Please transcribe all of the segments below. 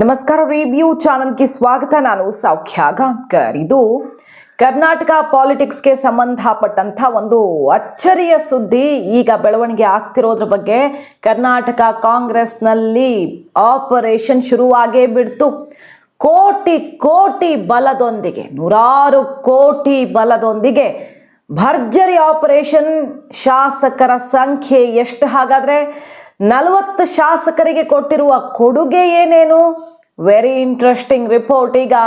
ನಮಸ್ಕಾರ, ರಿವ್ಯೂ ಚಾನಲ್ಗೆ ಸ್ವಾಗತ. ನಾನು ಸೌಖ್ಯ ಗಾಂವ್ಕರ್. ಇದು ಕರ್ನಾಟಕ ಪಾಲಿಟಿಕ್ಸ್ಗೆ ಸಂಬಂಧಪಟ್ಟಂಥ ಒಂದು ಅಚ್ಚರಿಯ ಸುದ್ದಿ. ಈಗ ಬೆಳವಣಿಗೆ ಆಗ್ತಿರೋದ್ರ ಬಗ್ಗೆ ಕರ್ನಾಟಕ ಕಾಂಗ್ರೆಸ್ನಲ್ಲಿ ಆಪರೇಷನ್ ಶುರುವಾಗೇ ಬಿಡ್ತು. ಕೋಟಿ ಕೋಟಿ ಬಲದೊಂದಿಗೆ, ನೂರಾರು ಕೋಟಿ ಬಲದೊಂದಿಗೆ ಭರ್ಜರಿ ಆಪರೇಷನ್. ಶಾಸಕರ ಸಂಖ್ಯೆ ಎಷ್ಟು? ಹಾಗಾದ್ರೆ 40 ಶಾಸಕರಿಗೆ ಕೊಟ್ಟಿರುವ ಕೊಡುಗೆ ಏನೇನು? ವೆರಿ ಇಂಟ್ರೆಸ್ಟಿಂಗ್ ರಿಪೋರ್ಟ್ ಈಗ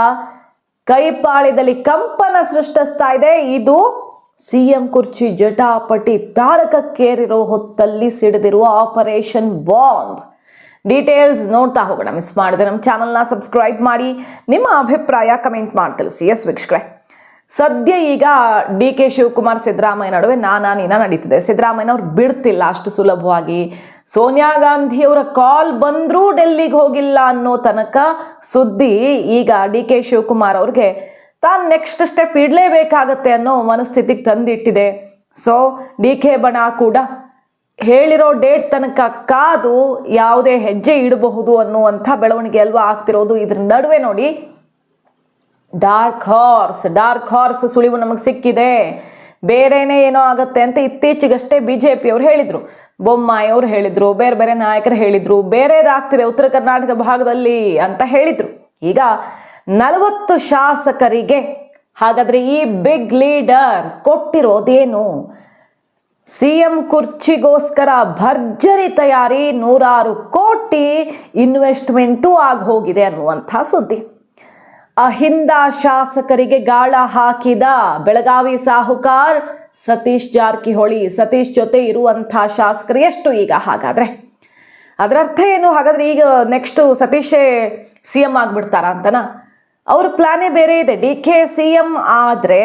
ಕೈಪಾಳ್ಯದಲ್ಲಿ ಕಂಪನ ಸೃಷ್ಟಿಸ್ತಾ ಇದೆ. ಇದು ಸಿಎಂ ಕುರ್ಚಿ ಜಟಾಪಟಿ ತಾರಕಕ್ಕೇರಿರೋ ಹೊತ್ತಲ್ಲಿ ಸಿಡಿದಿರುವ ಆಪರೇಷನ್ ಬಾಂಬ್. ಡೀಟೇಲ್ಸ್ ನೋಡ್ತಾ ಹೋಗೋಣ. ಮಿಸ್ ಮಾಡಿದ್ರೆ ನಮ್ಮ ಚಾನಲ್ನ ಸಬ್ಸ್ಕ್ರೈಬ್ ಮಾಡಿ, ನಿಮ್ಮ ಅಭಿಪ್ರಾಯ ಕಮೆಂಟ್ ಮಾಡಿ ತಿಳಿಸಿ. ಎಸ್ ವೀಕ್ಷಕರೇ, ಸದ್ಯ ಈಗ ಡಿ ಕೆ ಶಿವಕುಮಾರ್ ಸಿದ್ದರಾಮಯ್ಯ ನಡುವೆ ನೀನಾ ನಡೀತಿದೆ. ಸಿದ್ದರಾಮಯ್ಯ ಅವ್ರು ಬಿಡ್ತಿಲ್ಲ ಅಷ್ಟು ಸುಲಭವಾಗಿ. ಸೋನಿಯಾ ಗಾಂಧಿ ಅವರ ಕಾಲ್ ಬಂದರೂ ಡೆಲ್ಲಿಗೆ ಹೋಗಿಲ್ಲ ಅನ್ನೋ ತನಕ ಸುದ್ದಿ ಈಗ ಡಿ ಕೆ ಶಿವಕುಮಾರ್ ಅವ್ರಿಗೆ ತಾನು ನೆಕ್ಸ್ಟ್ ಸ್ಟೆಪ್ ಇಡಲೇಬೇಕಾಗತ್ತೆ ಅನ್ನೋ ಮನಸ್ಥಿತಿಗೆ ತಂದಿಟ್ಟಿದೆ. ಸೊ ಡಿ ಕೆ ಬಣ ಕೂಡ ಹೇಳಿರೋ ಡೇಟ್ ತನಕ ಕಾದು ಯಾವುದೇ ಹೆಜ್ಜೆ ಇಡಬಹುದು ಅನ್ನುವಂಥ ಬೆಳವಣಿಗೆ ಅಲ್ವಾ ಆಗ್ತಿರೋದು. ಇದ್ರ ನಡುವೆ ನೋಡಿ, ಡಾರ್ಕ್ ಹಾರ್ಸ್ ಸುಳಿವು ನಮಗೆ ಸಿಕ್ಕಿದೆ. ಬೇರೆನೇ ಏನೋ ಆಗತ್ತೆ ಅಂತ ಇತ್ತೀಚೆಗಷ್ಟೇ ಬಿಜೆಪಿ ಅವರು ಹೇಳಿದ್ರು, ಬೊಮ್ಮಾಯಿ ಅವರು ಹೇಳಿದ್ರು, ಬೇರೆ ಬೇರೆ ನಾಯಕರು ಹೇಳಿದ್ರು, ಬೇರೆದಾಗ್ತಿದೆ ಉತ್ತರ ಕರ್ನಾಟಕ ಭಾಗದಲ್ಲಿ ಅಂತ ಹೇಳಿದ್ರು. ಈಗ 40 ಶಾಸಕರಿಗೆ ಹಾಗಾದ್ರೆ ಈ ಬಿಗ್ ಲೀಡರ್ ಕೊಟ್ಟಿರೋದೇನು? ಸಿಎಂ ಕುರ್ಚಿಗೋಸ್ಕರ ಭರ್ಜರಿ ತಯಾರಿ, ನೂರಾರು ಕೋಟಿ ಇನ್ವೆಸ್ಟ್ಮೆಂಟು ಆಗಿ ಹೋಗಿದೆ ಅನ್ನುವಂಥ ಸುದ್ದಿ. ಅಹಿಂದ ಶಾಸಕರಿಗೆ ಗಾಳ ಹಾಕಿದ ಬೆಳಗಾವಿ ಸಾಹುಕಾರ್ ಸತೀಶ್ ಜಾರಕಿಹೊಳಿ. ಸತೀಶ್ ಜೊತೆ ಇರುವಂಥ ಶಾಸಕರು ಎಷ್ಟು ಈಗ? ಹಾಗಾದ್ರೆ ಅದರ ಅರ್ಥ ಏನು? ಹಾಗಾದ್ರೆ ಈಗ ನೆಕ್ಸ್ಟ್ ಸತೀಶೇ ಸಿ ಎಂ ಆಗ್ಬಿಡ್ತಾರ ಅಂತನಾ? ಅವ್ರ ಪ್ಲಾನೇ ಬೇರೆ ಇದೆ. ಡಿ ಕೆ ಸಿ ಎಂ ಆದರೆ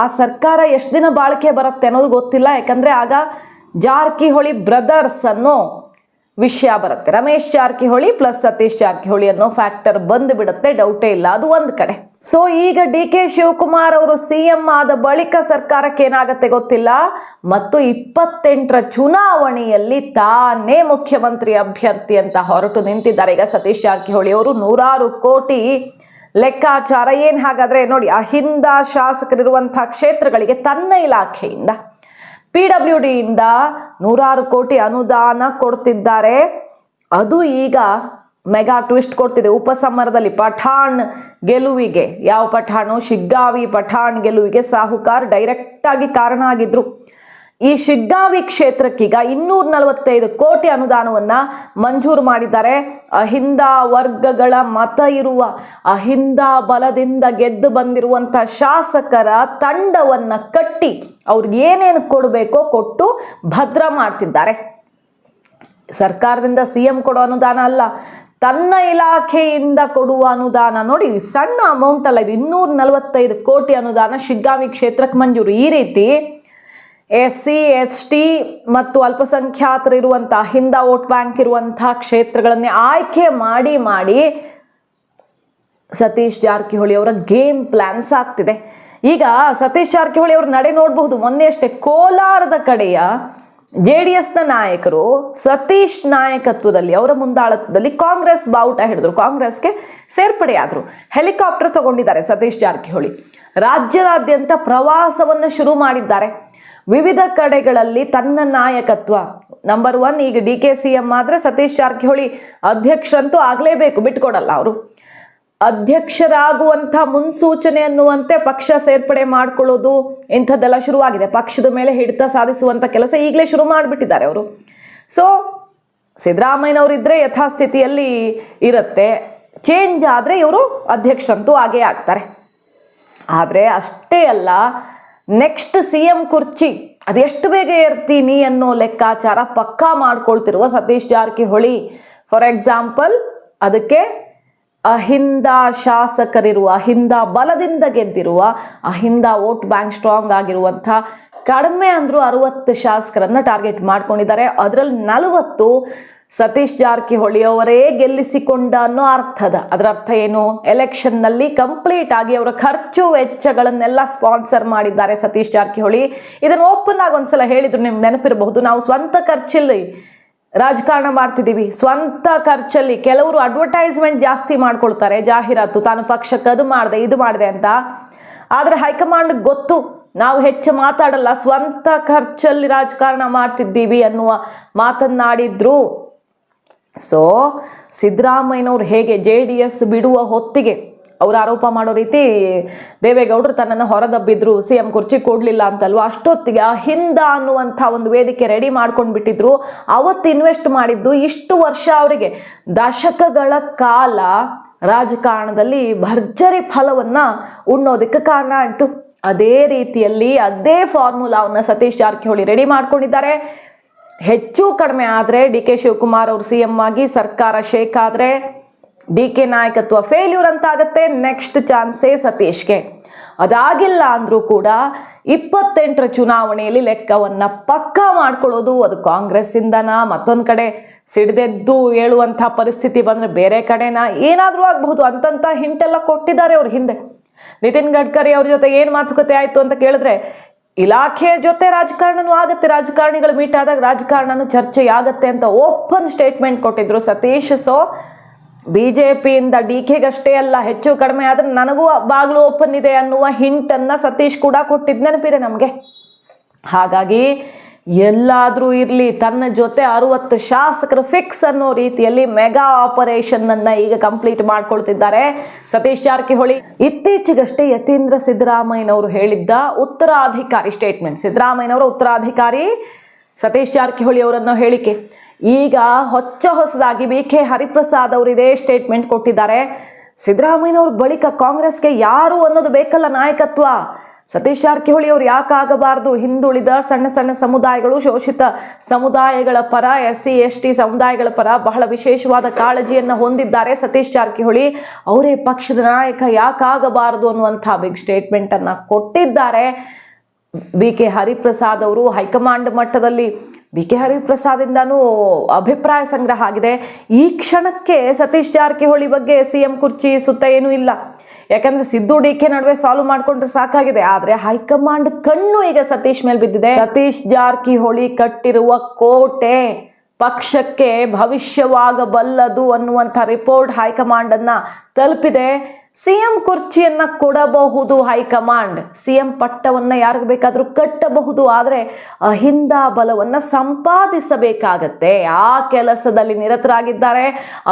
ಆ ಸರ್ಕಾರ ಎಷ್ಟು ದಿನ ಬಾಳಿಕೆ ಬರುತ್ತೆ ಅನ್ನೋದು ಗೊತ್ತಿಲ್ಲ. ಯಾಕಂದ್ರೆ ಆಗ ಜಾರಕಿಹೊಳಿ ಬ್ರದರ್ಸ್ ಅನ್ನೋ ವಿಷಯ ಬರುತ್ತೆ. ರಮೇಶ್ ಜಾರಕಿಹೊಳಿ ಪ್ಲಸ್ ಸತೀಶ್ ಜಾರಕಿಹೊಳಿ ಅನ್ನೋ ಫ್ಯಾಕ್ಟರ್ ಬಂದು ಬಿಡುತ್ತೆ, ಡೌಟೇ ಇಲ್ಲ. ಅದು ಒಂದು ಕಡೆ. ಸೊ ಈಗ ಡಿ ಕೆ ಶಿವಕುಮಾರ್ ಅವರು ಸಿ ಎಂ ಆದ ಬಳಿಕ ಸರ್ಕಾರಕ್ಕೆ ಏನಾಗತ್ತೆ ಗೊತ್ತಿಲ್ಲ. ಮತ್ತು 28ರ ಚುನಾವಣೆಯಲ್ಲಿ ತಾನೇ ಮುಖ್ಯಮಂತ್ರಿ ಅಭ್ಯರ್ಥಿ ಅಂತ ಹೊರಟು ನಿಂತಿದ್ದಾರೆ ಈಗ ಸತೀಶ್ ಜಾರಕಿಹೊಳಿ ಅವರು. ನೂರಾರು ಕೋಟಿ ಲೆಕ್ಕಾಚಾರ ಏನು? ಹಾಗಾದ್ರೆ ನೋಡಿ, ಅಹಿಂದ ಶಾಸಕರಿರುವಂತಹ ಕ್ಷೇತ್ರಗಳಿಗೆ ತನ್ನ ಇಲಾಖೆಯಿಂದ PWD ಇಂದ ನೂರಾರು ಕೋಟಿ ಅನುದಾನ ಕೊಡ್ತಿದ್ದಾರೆ. ಅದು ಈಗ ಮೆಗಾ ಟ್ವಿಸ್ಟ್ ಕೊಡ್ತಿದೆ. ಉಪಸಮರದಲ್ಲಿ ಪಠಾಣ್ ಗೆಲುವಿಗೆ, ಯಾವ ಪಠಾಣು? ಶಿಗ್ಗಾವಿ ಪಠಾಣ್ ಗೆಲುವಿಗೆ ಸಾಹುಕಾರ್ ಡೈರೆಕ್ಟ್ ಆಗಿ ಕಾರಣ ಆಗಿದ್ರು. ಈ ಶಿಗ್ಗಾವಿ ಕ್ಷೇತ್ರಕ್ಕೀಗ 245 ಕೋಟಿ ಅನುದಾನವನ್ನ ಮಂಜೂರು ಮಾಡಿದ್ದಾರೆ. ಅಹಿಂದ ವರ್ಗಗಳ ಮತ ಇರುವ, ಅಹಿಂದ ಬಲದಿಂದ ಗೆದ್ದು ಬಂದಿರುವಂಥ ಶಾಸಕರ ತಂಡವನ್ನ ಕಟ್ಟಿ ಅವ್ರಿಗೆ ಏನೇನು ಕೊಡಬೇಕೋ ಕೊಟ್ಟು ಭದ್ರ ಮಾಡ್ತಿದ್ದಾರೆ. ಸರ್ಕಾರದಿಂದ ಸಿಎಂ ಕೊಡೋ ಅನುದಾನ ಅಲ್ಲ, ತನ್ನ ಇಲಾಖೆಯಿಂದ ಕೊಡುವ ಅನುದಾನ. ನೋಡಿ, ಸಣ್ಣ ಅಮೌಂಟ್ ಅಲ್ಲ ಇದು. 245 ಕೋಟಿ ಅನುದಾನ ಶಿಗ್ಗಾವಿ ಕ್ಷೇತ್ರಕ್ಕೆ ಮಂಜೂರು. ಈ ರೀತಿ SC ST ಮತ್ತು ಅಲ್ಪಸಂಖ್ಯಾತರು ಇರುವಂಥ, ಅಹಿಂದ ವೋಟ್ ಬ್ಯಾಂಕ್ ಇರುವಂಥ ಕ್ಷೇತ್ರಗಳನ್ನೇ ಆಯ್ಕೆ ಮಾಡಿ ಸತೀಶ್ ಜಾರಕಿಹೊಳಿ ಅವರ ಗೇಮ್ ಪ್ಲಾನ್ಸ್ ಆಗ್ತಿದೆ. ಈಗ ಸತೀಶ್ ಜಾರಕಿಹೊಳಿ ಅವ್ರ ನಡೆ ನೋಡಬಹುದು. ಮೊನ್ನೆ ಅಷ್ಟೇ ಕೋಲಾರದ ಕಡೆಯ JDSನ ನಾಯಕರು ಸತೀಶ್ ನಾಯಕತ್ವದಲ್ಲಿ, ಅವರ ಮುಂದಾಳತ್ವದಲ್ಲಿ ಕಾಂಗ್ರೆಸ್ ಬಾವುಟ ಹಿಡಿದ್ರು, ಕಾಂಗ್ರೆಸ್ಗೆ ಸೇರ್ಪಡೆಯಾದರು. ಹೆಲಿಕಾಪ್ಟರ್ ತಗೊಂಡಿದ್ದಾರೆ ಸತೀಶ್ ಜಾರಕಿಹೊಳಿ. ರಾಜ್ಯದಾದ್ಯಂತ ಪ್ರವಾಸವನ್ನು ಶುರು ಮಾಡಿದ್ದಾರೆ. ವಿವಿಧ ಕಡೆಗಳಲ್ಲಿ ತನ್ನ ನಾಯಕತ್ವ. ನಂಬರ್ 1 ಈಗ ಡಿ ಕೆ ಸಿ ಎಂ ಆದರೆ ಸತೀಶ್ ಜಾರಕಿಹೊಳಿ ಅಧ್ಯಕ್ಷರಂತೂ ಆಗಲೇಬೇಕು, ಬಿಟ್ಕೊಡಲ್ಲ ಅವರು. ಅಧ್ಯಕ್ಷರಾಗುವಂಥ ಮುನ್ಸೂಚನೆ ಅನ್ನುವಂತೆ ಪಕ್ಷ ಸೇರ್ಪಡೆ ಮಾಡ್ಕೊಳ್ಳೋದು ಇಂಥದ್ದೆಲ್ಲ ಶುರುವಾಗಿದೆ. ಪಕ್ಷದ ಮೇಲೆ ಹಿಡಿತ ಸಾಧಿಸುವಂಥ ಕೆಲಸ ಈಗಲೇ ಶುರು ಮಾಡಿಬಿಟ್ಟಿದ್ದಾರೆ ಅವರು. ಸೊ ಸಿದ್ದರಾಮಯ್ಯನವರಿದ್ದರೆ ಯಥಾಸ್ಥಿತಿಯಲ್ಲಿ ಇರುತ್ತೆ, ಚೇಂಜ್ ಆದರೆ ಇವರು ಅಧ್ಯಕ್ಷರಂತೂ ಆಗೇ ಆಗ್ತಾರೆ. ಆದರೆ ಅಷ್ಟೇ ಅಲ್ಲ, ನೆಕ್ಸ್ಟ್ ಸಿಎಂ ಕುರ್ಚಿ ಅದು ಎಷ್ಟು ಬೇಗ ಏರ್ತೀನಿ ಅನ್ನೋ ಲೆಕ್ಕಾಚಾರ ಪಕ್ಕಾ ಮಾಡ್ಕೊಳ್ತಿರುವ ಸತೀಶ್ ಜಾರಕಿಹೊಳಿ. ಫಾರ್ ಎಕ್ಸಾಂಪಲ್, ಅದಕ್ಕೆ ಅಹಿಂದ ಶಾಸಕರಿರುವ, ಅಹಿಂದ ಬಲದಿಂದ ಗೆದ್ದಿರುವ, ಅಹಿಂದ ವೋಟ್ ಬ್ಯಾಂಕ್ ಸ್ಟ್ರಾಂಗ್ ಆಗಿರುವಂಥ ಕಡಿಮೆ ಅಂದರೂ 60 ಶಾಸಕರನ್ನ ಟಾರ್ಗೆಟ್ ಮಾಡ್ಕೊಂಡಿದ್ದಾರೆ. ಅದರಲ್ಲಿ 40 ಸತೀಶ್ ಜಾರಕಿಹೊಳಿ ಅವರೇ ಗೆಲ್ಲಿಸಿಕೊಂಡ ಅನ್ನೋ ಅರ್ಥದ. ಅದರ ಅರ್ಥ ಏನು? ಎಲೆಕ್ಷನ್ನಲ್ಲಿ ಕಂಪ್ಲೀಟ್ ಆಗಿ ಅವರ ಖರ್ಚು ವೆಚ್ಚಗಳನ್ನೆಲ್ಲ ಸ್ಪಾನ್ಸರ್ ಮಾಡಿದ್ದಾರೆ ಸತೀಶ್ ಜಾರಕಿಹೊಳಿ. ಇದನ್ನು ಓಪನ್ ಆಗಿ ಒಂದ್ಸಲ ಹೇಳಿದ್ರು, ನಿಮ್ಗೆ ನೆನಪಿರಬಹುದು. ನಾವು ಸ್ವಂತ ಖರ್ಚಲ್ಲಿ ರಾಜಕಾರಣ ಮಾಡ್ತಿದ್ದೀವಿ, ಸ್ವಂತ ಖರ್ಚಲ್ಲಿ ಕೆಲವರು ಅಡ್ವರ್ಟೈಸ್ಮೆಂಟ್ ಜಾಸ್ತಿ ಮಾಡ್ಕೊಳ್ತಾರೆ, ಜಾಹೀರಾತು, ತಾನು ಪಕ್ಷಕ್ಕೆ ಅದು ಮಾಡಿದೆ ಇದು ಮಾಡಿದೆ ಅಂತ. ಆದರೆ ಹೈಕಮಾಂಡ್ ಗೊತ್ತು ನಾವು ಹೆಚ್ಚು ಮಾತಾಡಲ್ಲ, ಸ್ವಂತ ಖರ್ಚಲ್ಲಿ ರಾಜಕಾರಣ ಮಾಡ್ತಿದ್ದೀವಿ ಅನ್ನುವ ಮಾತನ್ನಾಡಿದ್ರು. ಸೊ ಸಿದ್ದರಾಮಯ್ಯನವ್ರು ಹೇಗೆ JDS ಬಿಡುವ ಹೊತ್ತಿಗೆ ಅವ್ರು ಆರೋಪ ಮಾಡೋ ರೀತಿ ದೇವೇಗೌಡರು ತನ್ನನ್ನು ಹೊರದಬ್ಬಿದ್ರು, CM ಕುರ್ಚಿ ಕೊಡಲಿಲ್ಲ ಅಂತಲ್ವ, ಅಷ್ಟೊತ್ತಿಗೆ ಅಹಿಂದ ಅನ್ನುವಂಥ ಒಂದು ವೇದಿಕೆ ರೆಡಿ ಮಾಡ್ಕೊಂಡು ಬಿಟ್ಟಿದ್ರು. ಅವತ್ತು ಇನ್ವೆಸ್ಟ್ ಮಾಡಿದ್ದು ಇಷ್ಟು ವರ್ಷ ಅವರಿಗೆ ದಶಕಗಳ ಕಾಲ ರಾಜಕಾರಣದಲ್ಲಿ ಭರ್ಜರಿ ಫಲವನ್ನು ಉಣ್ಣೋದಕ್ಕೆ ಕಾರಣ ಆಯಿತು. ಅದೇ ರೀತಿಯಲ್ಲಿ ಅದೇ ಫಾರ್ಮುಲಾವನ್ನು ಸತೀಶ್ ಜಾರಕಿಹೊಳಿ ರೆಡಿ ಮಾಡ್ಕೊಂಡಿದ್ದಾರೆ. ಹೆಚ್ಚು ಕಡಿಮೆ ಆದರೆ DK ಶಿವಕುಮಾರ್ ಅವರು CM ಆಗಿ ಸರ್ಕಾರ ಶೇಕ್ ಆದರೆ DK ನಾಯಕತ್ವ ಫೇಲ್ಯೂರ್ ಅಂತ ಆಗುತ್ತೆ. ನೆಕ್ಸ್ಟ್ ಚಾನ್ಸೇ ಸತೀಶ್ಗೆ. ಅದಾಗಿಲ್ಲ ಅಂದರೂ ಕೂಡ 28ರ ಚುನಾವಣೆಯಲ್ಲಿ ಲೆಕ್ಕವನ್ನು ಪಕ್ಕಾ ಮಾಡ್ಕೊಳ್ಳೋದು ಅದು ಕಾಂಗ್ರೆಸ್ಸಿಂದನ, ಮತ್ತೊಂದು ಕಡೆ ಸಿಡಿದೆದ್ದು ಹೇಳುವಂಥ ಪರಿಸ್ಥಿತಿ ಬಂದರೆ ಬೇರೆ ಕಡೆನ ಏನಾದರೂ ಆಗಬಹುದು ಅಂತಂತ ಹಿಂಟೆಲ್ಲ ಕೊಟ್ಟಿದ್ದಾರೆ ಅವ್ರ ಹಿಂದೆ. ನಿತಿನ್ ಗಡ್ಕರಿ ಅವ್ರ ಜೊತೆ ಏನು ಮಾತುಕತೆ ಆಯಿತು ಅಂತ ಕೇಳಿದ್ರೆ ಇಲಾಖೆ ಜೊತೆ ರಾಜಕಾರಣನೂ ಆಗುತ್ತೆ, ರಾಜಕಾರಣಿಗಳು ಮೀಟ್ ಆದಾಗ ರಾಜಕಾರಣನೂ ಚರ್ಚೆಯಾಗತ್ತೆ ಅಂತ ಓಪನ್ ಸ್ಟೇಟ್ಮೆಂಟ್ ಕೊಟ್ಟಿದ್ರು ಸತೀಶ್. ಸೊ BJPಯಿಂದ DKಗಷ್ಟೇ ಅಲ್ಲ, ಹೆಚ್ಚು ಕಡಿಮೆ ಆದರೆ ನನಗೂ ಬಾಗಿಲು ಓಪನ್ ಇದೆ ಅನ್ನುವ ಹಿಂಟನ್ನು ಸತೀಶ್ ಕೂಡ ಕೊಟ್ಟಿದ್ದು ನೆನಪಿದೆ ನಮಗೆ. ಹಾಗಾಗಿ ಎಲ್ಲಾದರೂ ಇರಲಿ ತನ್ನ ಜೊತೆ 60 ಶಾಸಕರು ಫಿಕ್ಸ್ ಅನ್ನೋ ರೀತಿಯಲ್ಲಿ ಮೆಗಾ ಆಪರೇಷನ್ನನ್ನು ಈಗ ಕಂಪ್ಲೀಟ್ ಮಾಡ್ಕೊಳ್ತಿದ್ದಾರೆ ಸತೀಶ್ ಜಾರಕಿಹೊಳಿ. ಇತ್ತೀಚೆಗಷ್ಟೇ ಯತೀಂದ್ರ ಸಿದ್ದರಾಮಯ್ಯನವರು ಹೇಳಿದ್ದ ಉತ್ತರಾಧಿಕಾರಿ ಸ್ಟೇಟ್ಮೆಂಟ್, ಸಿದ್ದರಾಮಯ್ಯನವರ ಉತ್ತರಾಧಿಕಾರಿ ಸತೀಶ್ ಜಾರಕಿಹೊಳಿ ಅವರನ್ನು ಹೇಳಿಕೆ ಈಗ ಹೊಸದಾಗಿ BK ಹರಿಪ್ರಸಾದ್ ಅವರು ಇದೇ ಸ್ಟೇಟ್ಮೆಂಟ್ ಕೊಟ್ಟಿದ್ದಾರೆ. ಸಿದ್ದರಾಮಯ್ಯನವ್ರ ಬಳಿಕ ಕಾಂಗ್ರೆಸ್ಗೆ ಯಾರು ಅನ್ನೋದು ಬೇಕಲ್ಲ ನಾಯಕತ್ವ. ಸತೀಶ್ ಜಾರಕಿಹೊಳಿ ಅವರು ಯಾಕಾಗಬಾರ್ದು? ಹಿಂದುಳಿದ ಸಣ್ಣ ಸಣ್ಣ ಸಮುದಾಯಗಳು, ಶೋಷಿತ ಸಮುದಾಯಗಳ ಪರ, SC ST ಸಮುದಾಯಗಳ ಪರ ಬಹಳ ವಿಶೇಷವಾದ ಕಾಳಜಿಯನ್ನು ಹೊಂದಿದ್ದಾರೆ ಸತೀಶ್ ಜಾರಕಿಹೊಳಿ. ಅವರೇ ಪಕ್ಷದ ನಾಯಕ, ಯಾಕಾಗಬಾರದು ಅನ್ನುವಂಥ ಬಿಗ್ ಸ್ಟೇಟ್ಮೆಂಟನ್ನು ಕೊಟ್ಟಿದ್ದಾರೆ. BK ಹರಿಪ್ರಸಾದ್ ಅವರು ಹೈಕಮಾಂಡ್ ಮಟ್ಟದಲ್ಲಿ BK ಹರಿಪ್ರಸಾದಿಂದನೂ ಅಭಿಪ್ರಾಯ ಸಂಗ್ರಹ ಆಗಿದೆ. ಈ ಕ್ಷಣಕ್ಕೆ ಸತೀಶ್ ಜಾರಕಿಹೊಳಿ ಬಗ್ಗೆ CM ಕುರ್ಚಿ ಸುತ್ತ ಏನೂ ಇಲ್ಲ, ಯಾಕಂದ್ರೆ ಸಿದ್ದು DK ನಡುವೆ ಸಾಲ್ವ್ ಮಾಡ್ಕೊಂಡ್ರೆ ಸಾಕಾಗಿದೆ. ಆದರೆ ಹೈಕಮಾಂಡ್ ಕಣ್ಣು ಈಗ ಸತೀಶ್ ಮೇಲೆ ಬಿದ್ದಿದೆ. ಸತೀಶ್ ಜಾರಕಿಹೊಳಿ ಕಟ್ಟಿರುವ ಕೋಟೆ ಪಕ್ಷಕ್ಕೆ ಭವಿಷ್ಯವಾಗಬಲ್ಲದು ಅನ್ನುವಂಥ ರಿಪೋರ್ಟ್ ಹೈಕಮಾಂಡ್ ಅನ್ನ ತಲುಪಿದೆ. CM ಕುರ್ಚಿಯನ್ನ ಕೊಡಬಹುದು ಹೈಕಮಾಂಡ್, CM ಪಟ್ಟವನ್ನ ಯಾರಿಗೆ ಬೇಕಾದರೂ ಕಟ್ಟಬಹುದು. ಆದರೆ ಅಹಿಂದ ಬಲವನ್ನ ಸಂಪಾದಿಸಬೇಕಾಗತ್ತೆ. ಆ ಕೆಲಸದಲ್ಲಿ ನಿರತರಾಗಿದ್ದಾರೆ.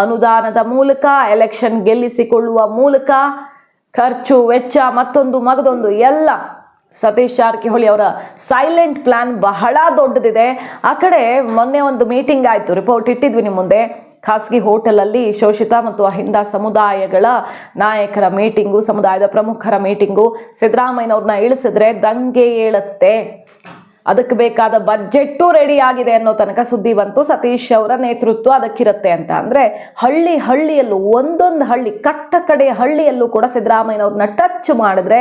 ಅನುದಾನದ ಮೂಲಕ, ಎಲೆಕ್ಷನ್ ಗೆಲ್ಲಿಸಿಕೊಳ್ಳುವ ಮೂಲಕ, ಖರ್ಚು ವೆಚ್ಚ ಮತ್ತೊಂದು ಮಗದೊಂದು ಎಲ್ಲ ಸತೀಶ್ ಜಾರಕಿಹೊಳಿ ಅವರ ಸೈಲೆಂಟ್ ಪ್ಲಾನ್ ಬಹಳ ದೊಡ್ಡದಿದೆ. ಆ ಕಡೆ ಮೊನ್ನೆ ಒಂದು ಮೀಟಿಂಗ್ ಆಯಿತು, ರಿಪೋರ್ಟ್ ಇಟ್ಟಿದ್ವಿ ನಿಮ್ಮ ಮುಂದೆ. ಖಾಸಗಿ ಹೋಟೆಲಲ್ಲಿ ಶೋಷಿತ ಮತ್ತು ಅಹಿಂದ ಸಮುದಾಯಗಳ ನಾಯಕರ ಮೀಟಿಂಗು, ಸಮುದಾಯದ ಪ್ರಮುಖರ ಮೀಟಿಂಗು. ಸಿದ್ದರಾಮಯ್ಯನವ್ರನ್ನ ಇಳಿಸಿದ್ರೆ ದಂಗೆ ಏಳುತ್ತೆ, ಅದಕ್ಕೆ ಬೇಕಾದ ಬಜೆಟ್ಟು ರೆಡಿ ಆಗಿದೆ ಅನ್ನೋ ತನಕ ಸುದ್ದಿ ಬಂತು. ಸತೀಶ್ ಅವರ ನೇತೃತ್ವ ಅದಕ್ಕಿರುತ್ತೆ ಅಂತ. ಅಂದರೆ ಹಳ್ಳಿಯಲ್ಲೂ ಒಂದೊಂದು ಹಳ್ಳಿ, ಕಟ್ಟ ಕಡೆಯ ಹಳ್ಳಿಯಲ್ಲೂ ಕೂಡ ಸಿದ್ದರಾಮಯ್ಯನವ್ರನ್ನ ಟಚ್ ಮಾಡಿದ್ರೆ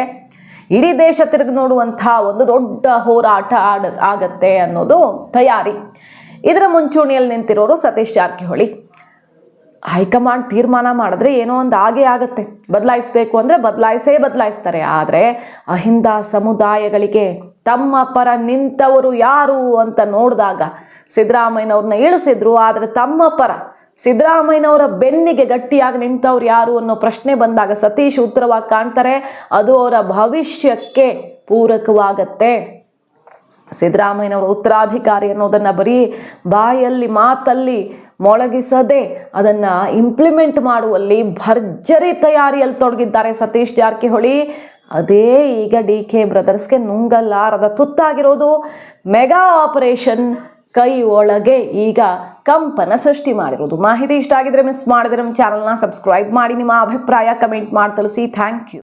ಇಡೀ ದೇಶ ತಿರುಗಿ ನೋಡುವಂಥ ಒಂದು ದೊಡ್ಡ ಹೋರಾಟ ಆಗತ್ತೆ ಅನ್ನೋದು ತಯಾರಿ. ಇದರ ಮುಂಚೂಣಿಯಲ್ಲಿ ನಿಂತಿರೋರು ಸತೀಶ್ ಜಾರಕಿಹೊಳಿ. ಹೈಕಮಾಂಡ್ ತೀರ್ಮಾನ ಮಾಡಿದ್ರೆ ಏನೋ ಒಂದು ಆಗೇ ಆಗುತ್ತೆ, ಬದಲಾಯಿಸಬೇಕು ಅಂದರೆ ಬದಲಾಯಿಸ್ತಾರೆ. ಆದರೆ ಅಹಿಂದ ಸಮುದಾಯಗಳಿಗೆ ತಮ್ಮ ಪರ ನಿಂತವರು ಯಾರು ಅಂತ ನೋಡಿದಾಗ ಸಿದ್ದರಾಮಯ್ಯನವ್ರನ್ನ ಇಳಿಸಿದ್ರು. ಆದರೆ ತಮ್ಮ ಪರ ಸಿದ್ದರಾಮಯ್ಯನವರ ಬೆನ್ನಿಗೆ ಗಟ್ಟಿಯಾಗಿ ನಿಂತವ್ರು ಯಾರು ಅನ್ನೋ ಪ್ರಶ್ನೆ ಬಂದಾಗ ಸತೀಶ್ ಉತ್ತರವಾಗಿ ಕಾಣ್ತಾರೆ. ಅದು ಅವರ ಭವಿಷ್ಯಕ್ಕೆ ಪೂರಕವಾಗತ್ತೆ. ಸಿದ್ದರಾಮಯ್ಯನವರ ಉತ್ತರಾಧಿಕಾರಿ ಅನ್ನೋದನ್ನು ಬರೀ ಬಾಯಲ್ಲಿ ಮಾತಲ್ಲಿ ಮೊಳಗಿಸದೆ ಅದನ್ನು ಇಂಪ್ಲಿಮೆಂಟ್ ಮಾಡುವಲ್ಲಿ ಭರ್ಜರಿ ತಯಾರಿಯಲ್ಲಿ ತೊಡಗಿದ್ದಾರೆ ಸತೀಶ್ ಜಾರಕಿಹೊಳಿ. ಅದೇ ಈಗ DK ಬ್ರದರ್ಸ್ಗೆ ನುಂಗಲಾರದ ತುತ್ತಾಗಿರೋದು. ಮೆಗಾ ಆಪರೇಷನ್ ಕೈ ಒಳಗೆ ಈಗ ಕಂಪನ ಸೃಷ್ಟಿ ಮಾಡಿರೋದು. ಮಾಹಿತಿ ಇಷ್ಟ ಆಗಿದ್ರೆ ಮಿಸ್ ಮಾಡಿದ್ರೆ ನಮ್ಮ ಚಾನಲ್ನ ಸಬ್ಸ್ಕ್ರೈಬ್ ಮಾಡಿ, ನಿಮ್ಮ ಅಭಿಪ್ರಾಯ ಕಮೆಂಟ್ ಮಾಡಿ ತಿಳಿಸಿ. Thank you.